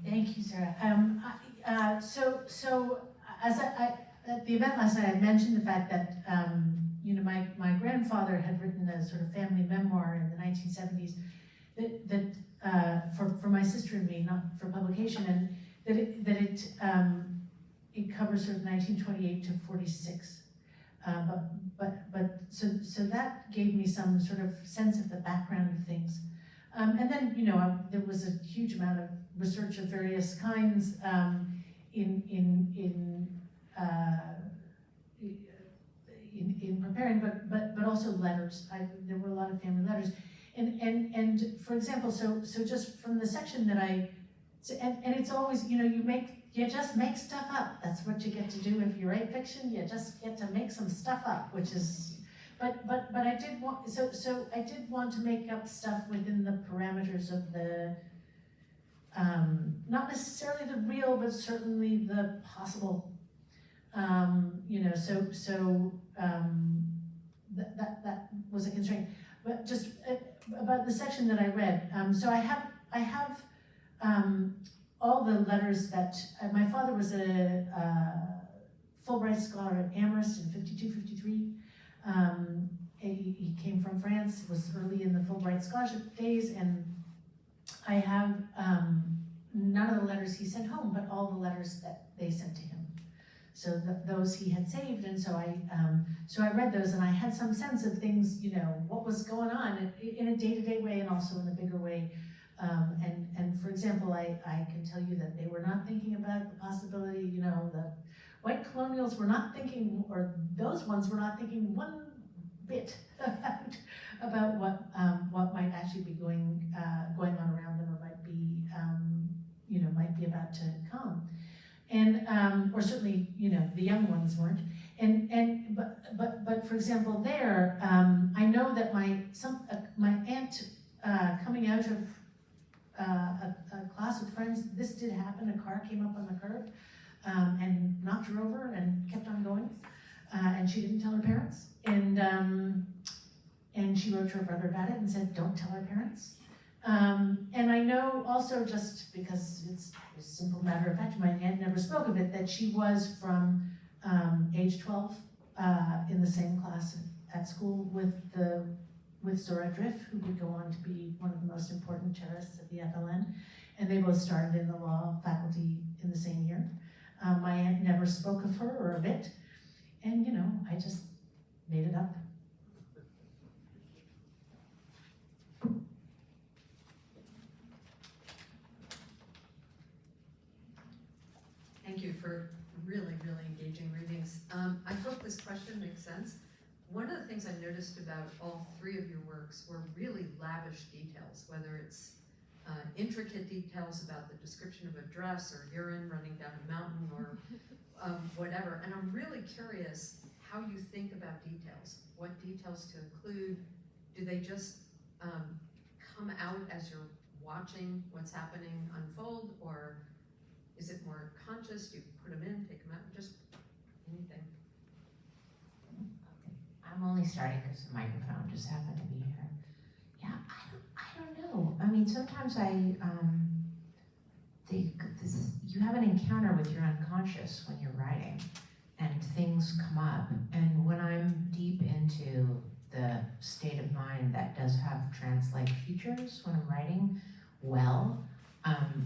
Thank you, Sarah. So as at the event last night, I mentioned the fact that you know, my grandfather had written a sort of family memoir in the 1970s that for my sister and me, not for publication, and it covers sort of 1928 to 46. So that gave me some sort of sense of the background of things. And then, you know, there was a huge amount of research of various kinds in preparing, but also letters. There were a lot of family letters, and for example, so just from the section that and it's always, you know, you just make stuff up. That's what you get to do if you write fiction. You just get to make some stuff up, which is. But I did want, so I did want to make up stuff within the parameters of the, not necessarily the real, but certainly the possible. You know, that was a constraint. But just about the section that I read, so I have all the letters that, my father was a Fulbright scholar at Amherst in 52, 53. He came from France, was early in the Fulbright scholarship days, and I have none of the letters he sent home, but all the letters that they sent to him. So those he had saved, and so I read those, and I had some sense of things, you know, what was going on in a day-to-day way, and also in a bigger way. And for example, I can tell you that they were not thinking about the possibility, you know, the white colonials were not thinking, or those ones were not thinking one bit about what might actually be going on around them, or might be, you know, might be about to come, and or certainly, you know, the young ones weren't. But for example, there, I know that my aunt coming out of a class of friends, this did happen. A car came up on the curb and knocked her over and kept on going, and she didn't tell her parents, and she wrote to her brother about it and said, don't tell our parents. And I know also, just because it's a simple matter of fact, my aunt never spoke of it, that she was from age 12 in the same class at school with Zora Drift, who would go on to be one of the most important terrorists at the FLN, and they both started in the law faculty in the same year. My aunt never spoke of her or of it, and you know, I just made it up. Thank you for really, really engaging readings. I hope this question makes sense. One of the things I noticed about all three of your works were really lavish details, whether it's intricate details about the description of a dress or urine running down a mountain or whatever. And I'm really curious how you think about details, what details to include. Do they just come out as you're watching what's happening unfold, or is it more conscious? Do you put them in, take them out, just anything? I'm only starting because the microphone just happened to be here. Yeah, I don't know. I mean, sometimes I think you have an encounter with your unconscious when you're writing, and things come up. And when I'm deep into the state of mind that does have trance-like features when I'm writing well,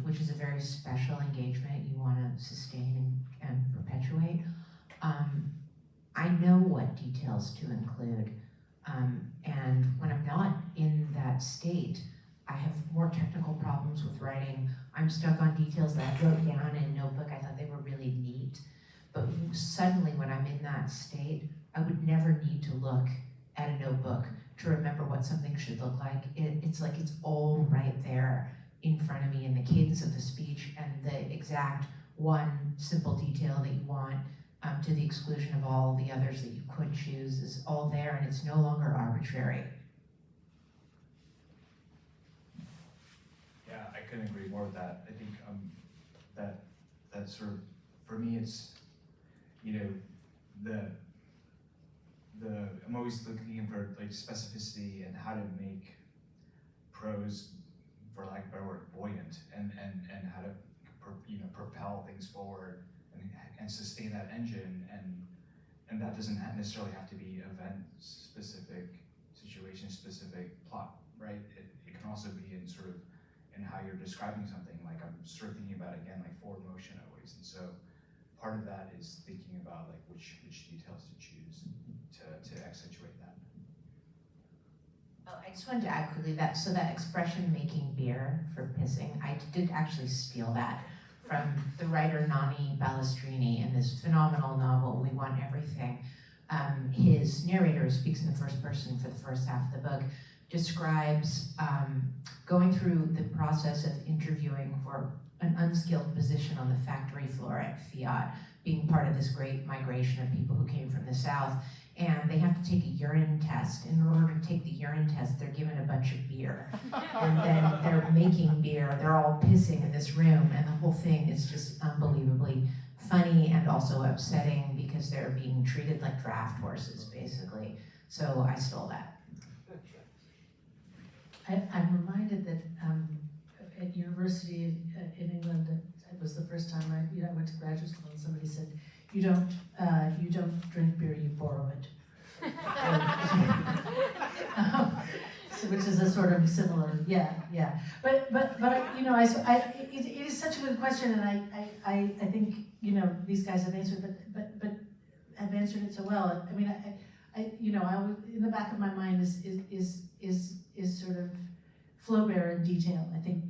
which is a very special engagement you want to sustain and perpetuate. I know what details to include, and when I'm not in that state, I have more technical problems with writing. I'm stuck on details that I wrote down in a notebook. I thought they were really neat, but suddenly when I'm in that state, I would never need to look at a notebook to remember what something should look like. It's like it's all right there in front of me in the cadence of the speech, and the exact one simple detail that you want, to the exclusion of all the others that you could choose, is all there, and it's no longer arbitrary. Yeah, I couldn't agree more with that. I think that sort of, for me, it's, you know, I'm always looking for like specificity and how to make prose for lack of a better word, buoyant, and how to propel things forward and sustain that engine, and that doesn't necessarily have to be event specific, situation specific, plot, right? It can also be in sort of in how you're describing something. Like I'm sort of thinking about, again, like forward motion always, and so part of that is thinking about like which details to choose to accentuate that. Oh, I just wanted to add quickly that, so that expression making beer for pissing, I did actually steal that from the writer Nani Balestrini in this phenomenal novel, We Want Everything. His narrator, who speaks in the first person for the first half of the book, describes going through the process of interviewing for an unskilled position on the factory floor at Fiat, being part of this great migration of people who came from the South. And they have to take a urine test. In order to take the urine test, they're given a bunch of beer. And then they're making beer, they're all pissing in this room, and the whole thing is just unbelievably funny and also upsetting because they're being treated like draft horses, basically. So I stole that. I'm reminded that at university in England, it was the first time I went to graduate school, and somebody said, you don't drink beer, you borrow it. So, which is a sort of similar, yeah. But it is such a good question, and I think these guys have answered it, but have answered it so well. I mean, I was, in the back of my mind is sort of Flaubert in detail. I think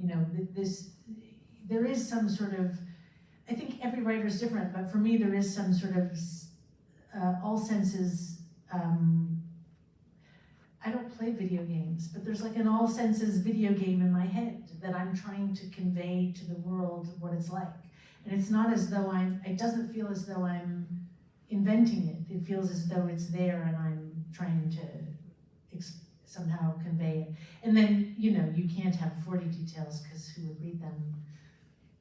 there is some sort of, I think every writer is different, but for me there is some sort of all senses. I don't play video games, but there's like an all senses video game in my head that I'm trying to convey to the world what it's like. And it's not as though it doesn't feel as though I'm inventing it. It feels as though it's there and I'm trying to somehow convey it. And then, you can't have 40 details because who would read them?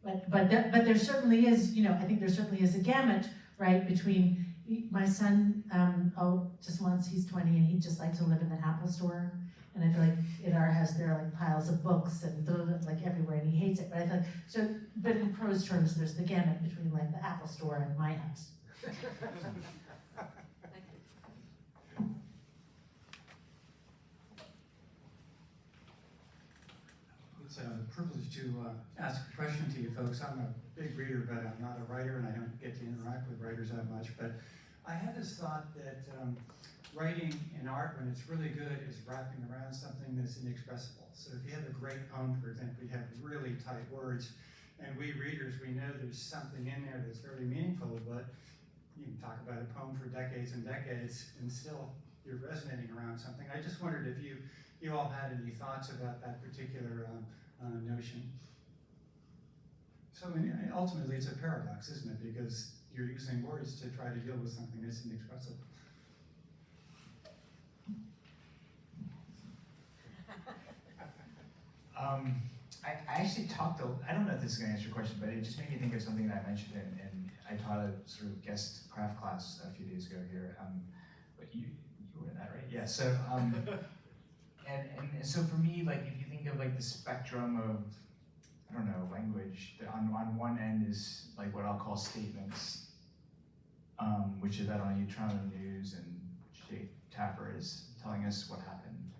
But there certainly is, I think there certainly is a gamut, right, between my son, he's 20 and he'd just like to live in the Apple store. And I feel like in our house there are like piles of books and like everywhere, and he hates it. But I feel like, but in prose terms, there's the gamut between like the Apple store and my house. It's a privilege to ask a question to you folks. I'm a big reader, but I'm not a writer, and I don't get to interact with writers that much. But I had this thought that writing in art, when it's really good, is wrapping around something that's inexpressible. So if you have a great poem, for example, you have really tight words, and we readers, we know there's something in there that's very meaningful, but you can talk about a poem for decades and decades, and still you're resonating around something. I just wondered if you all had any thoughts about that particular notion. So ultimately it's a paradox, isn't it? Because you're using words to try to deal with something that's inexpressible. I actually talked, I don't know if this is going to answer your question, but it just made me think of something that I mentioned in I taught a sort of guest craft class a few days ago here. But you were in that, right? Yeah, so, and so for me, like, if you think of like the spectrum of, I don't know, language, on one end is like what I'll call statements, which is that you turn on the news and Jake Tapper is telling us what happened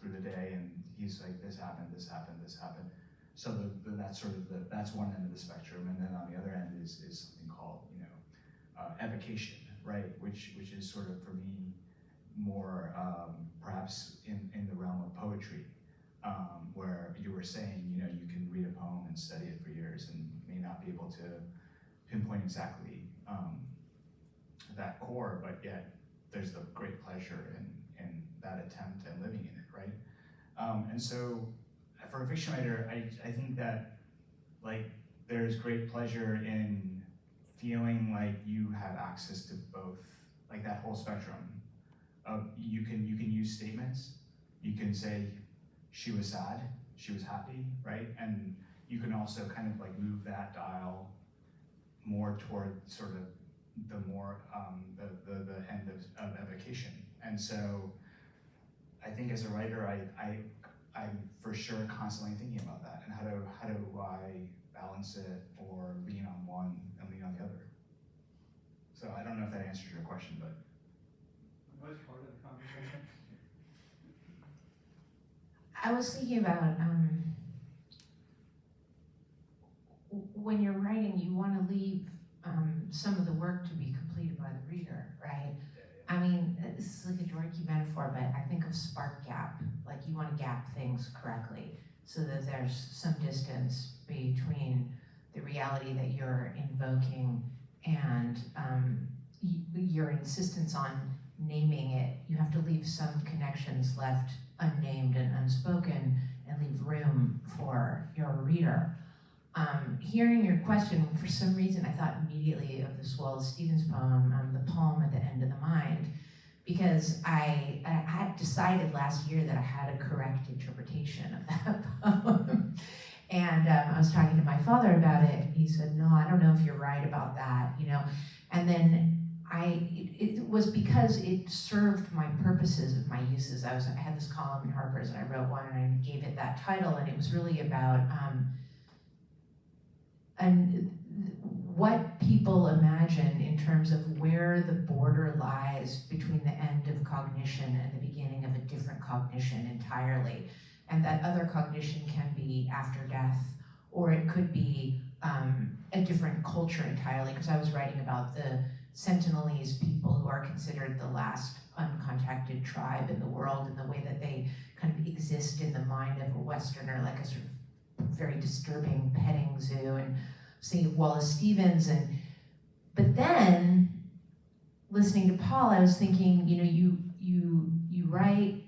through the day, and he's like, this happened, this happened, this happened. So that's sort of that's one end of the spectrum, and then on the other end is something called, evocation, right? Which is sort of, for me, more perhaps in the realm of poetry, where you were saying, you can read a poem and study it for years and may not be able to pinpoint exactly that core, but yet there's the great pleasure in that attempt and living in it, right? And so for a fiction writer, I think that like there's great pleasure in feeling like you have access to both, like that whole spectrum of you can use statements, you can say she was sad, she was happy, right? And you can also kind of like move that dial more toward sort of the more the end of evocation. And so I think as a writer, I'm for sure constantly thinking about that and how do I balance it or lean on one and lean on the other. So I don't know if that answers your question, but. It was part of the conversation. I was thinking about when you're writing, you want to leave some of the work to be completed by the reader, right? I mean, this is like a dorky metaphor, but I think of spark gap. Like you want to gap things correctly so that there's some distance between the reality that you're invoking and your insistence on naming it. You have to leave some connections left unnamed and unspoken and leave room for your reader. Hearing your question, for some reason I thought immediately of this Wallace Stevens poem, The Poem at the End of the Mind, because I had decided last year that I had a correct interpretation of that poem. And I was talking to my father about it, and he said, no, I don't know if you're right about that, you know. And then it was because it served my purposes of my uses. I had this column in Harper's, and I wrote one, and I gave it that title, and it was really about what people imagine in terms of where the border lies between the end of cognition and the beginning of a different cognition entirely. And that other cognition can be after death, or it could be a different culture entirely, because I was writing about the Sentinelese people who are considered the last uncontacted tribe in the world, and the way that they kind of exist in the mind of a Westerner, like a sort of very disturbing petting zoo, and seeing of Wallace Stevens. But then, listening to Paul, I was thinking, you know, you write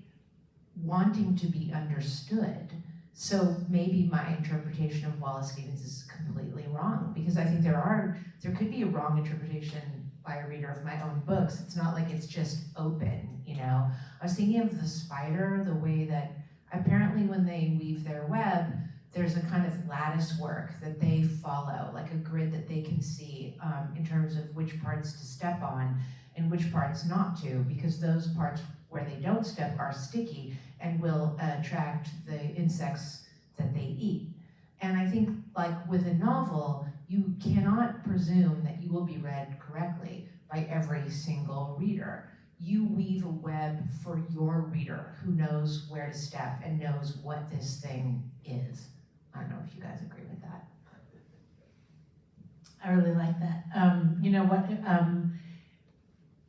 wanting to be understood. So maybe my interpretation of Wallace Stevens is completely wrong, because I think there could be a wrong interpretation by a reader of my own books. It's not like it's just open, you know. I was thinking of the spider, the way that apparently when they weave their web, there's a kind of lattice work that they follow, like a grid that they can see in terms of which parts to step on and which parts not to, because those parts where they don't step are sticky and will attract the insects that they eat. And I think, like with a novel, you cannot presume that you will be read correctly by every single reader. You weave a web for your reader who knows where to step and knows what this thing is. I don't know if you guys agree with that. I really like that. You know what?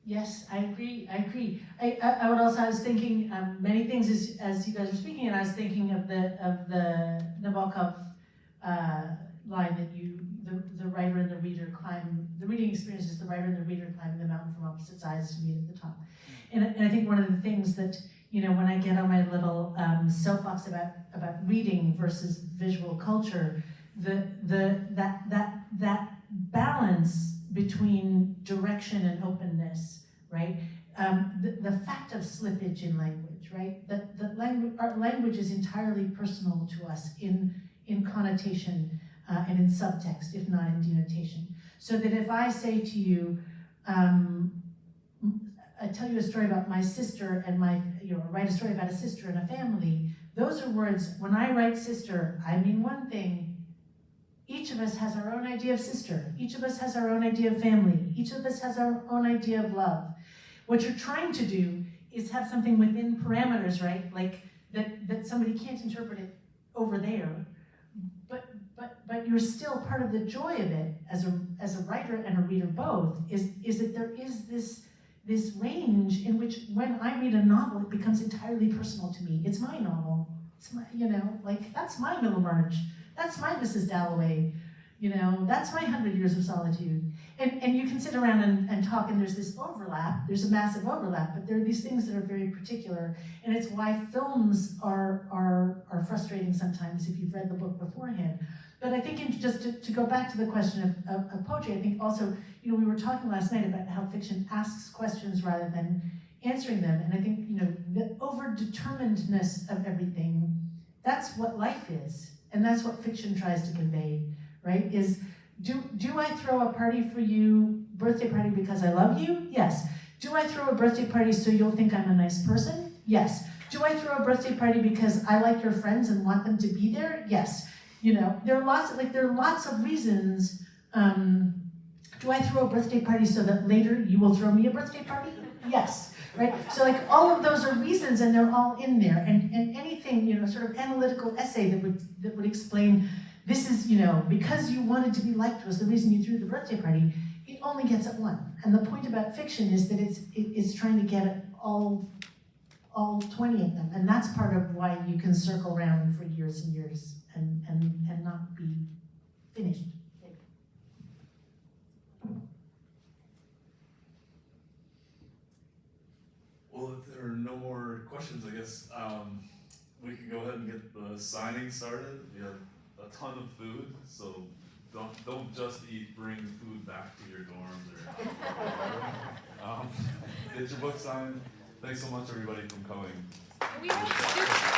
Yes, I agree. I would also. I was thinking many things as you guys were speaking, and I was thinking of the Nabokov line that the writer and the reader climb. The reading experience is the writer and the reader climbing the mountain from opposite sides to meet at the top. And I think one of the things that, you know, when I get on my little soapbox about reading versus visual culture, that balance between direction and openness, right? The fact of slippage in language, right? Our language is entirely personal to us in connotation and in subtext, if not in denotation. So that if I say to you, I tell you a story about my sister and write a story about a sister and a family, those are words. When I write sister, I mean one thing. Each of us has our own idea of sister. Each of us has our own idea of family. Each of us has our own idea of love. What you're trying to do is have something within parameters, right? Like that somebody can't interpret it over there, but you're still part of the joy of it as a writer and a reader both, is that there is this range in which when I read a novel, it becomes entirely personal to me. It's my novel. It's my, you know, like that's my Middlemarch. That's my Mrs. Dalloway. You know, that's my 100 Years of Solitude. And you can sit around and talk, and there's this overlap. There's a massive overlap, but there are these things that are very particular. And it's why films are frustrating sometimes if you've read the book beforehand. But I think just to go back to the question of poetry, I think also, you know, we were talking last night about how fiction asks questions rather than answering them. And I think, you know, the over-determinedness of everything, that's what life is. And that's what fiction tries to convey, right? Is, do I throw a party for you, birthday party because I love you? Yes. Do I throw a birthday party so you'll think I'm a nice person? Yes. Do I throw a birthday party because I like your friends and want them to be there? Yes. You know, there are lots of reasons. Do I throw a birthday party so that later you will throw me a birthday party? Yes, right? So like all of those are reasons and they're all in there. And anything, you know, sort of analytical essay that would explain this is, you know, because you wanted to be liked was the reason you threw the birthday party, it only gets at one. And the point about fiction is that it's trying to get at all 20 of them. And that's part of why you can circle around for years and years and not be finished. Well, if there are no more questions, I guess we can go ahead and get the signing started. We have a ton of food, so don't just eat. Bring food back to your dorms or get your book signed. Thanks so much, everybody, for coming. We have